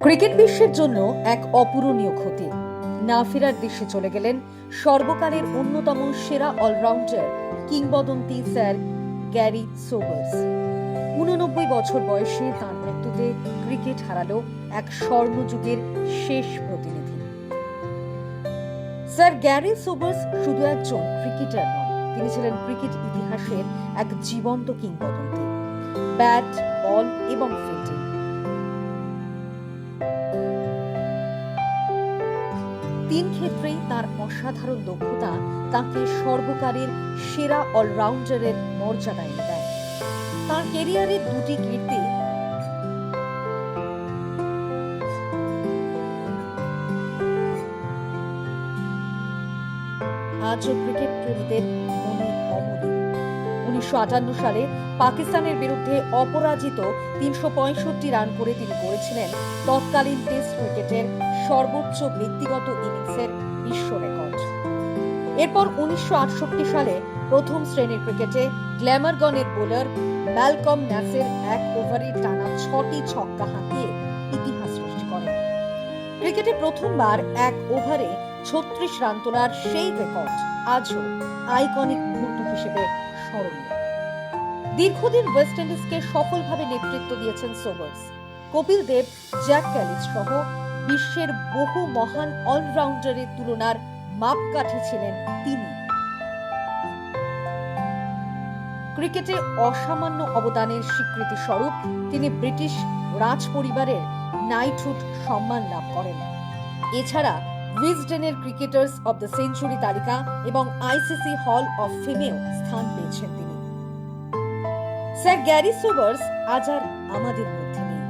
Cricket বিশ্বের জন্য এক অপূরণীয় ক্ষতি। না ফেরার দেশে চলে গেলেন সর্বকালের অন্যতম সেরা অলরাউন্ডার কিংবদন্তি স্যার গ্যারি সোবার্স। 89 বছর বয়সে তাঁর মৃত্যুতে ক্রিকেট হারালো এক স্বর্ণযুগের শেষ প্রতিনিধি। স্যার গ্যারি সোবার্স শুধু একজন ক্রিকেটার নন, তিনি ছিলেন ক্রিকেট ইতিহাসের এক জীবন্ত কিংবদন্তি। ব্যাট, বল এবং ফিল্ডিং তিন ক্ষেত্রেই তার অসাধারণ দক্ষতা তাকে সর্বকালের সেরা অলরাউন্ডারের মর্যাদা এনে দেয়। তার ক্যারিয়ারের দুটি কীর্তি আজও ক্রিকেট প্রেমীদের মনে অমলিন। 1958 সালে পাকিস্তানের বিরুদ্ধে অপরাজিত 365 রান করে তিনি করেছিলেন তৎকালীন টেস্ট ক্রিকেটের সর্বোচ্চ ব্যক্তিগত ইনিংসের বিশ্ব রেকর্ড। এরপর 1968 সালে প্রথম শ্রেণীর ক্রিকেটে গ্ল্যামারগনের বোলার ম্যালকম ন্যাসের এক ওভারে টানা 6টি ছক্কা হাঁকিয়ে ইতিহাস সৃষ্টি করেন। ক্রিকেটে প্রথমবার এক ওভারে 36 রান তোলার সেই রেকর্ড আজও আইকনিক মুহূর্ত হিসেবে স্মরণীয়। দীর্ঘদিন ওয়েস্ট ইন্ডিজকে সফলভাবে নেতৃত্ব দিয়েছেন Sobers. Kapil Dev, Jack Kallis সহ বিশ্বের বহু মহান অলরাউন্ডারের তুলনার মাপকাঠি ছিলেন তিনি। ক্রিকেটে অসামান্য অবদানের স্বীকৃতি স্বরূপ তিনি ব্রিটিশ রাজ পরিবারের নাইটহুড সম্মান লাভ করেন। এছাড়া উইজডেনের ক্রিকেটার্স অব দ্য সেঞ্চুরি তালিকা এবং আইসিসি হল অফ ফেমেও স্থান পেয়েছেন তিনি। স্যার গ্যারি সোবার্স আজ আর আমাদের মধ্যে নেই,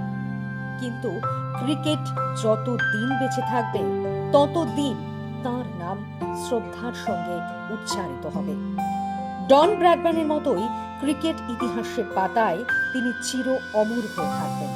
কিন্তু ক্রিকেট যত দিন বেঁচে থাকবে তত দিন তাঁর নাম শ্রদ্ধার সঙ্গে উচ্চারিত হবে। ডন ব্র্যাডম্যানের মতোই ক্রিকেট ইতিহাসের পাতায় তিনি চির অমর হয়ে থাকবেন।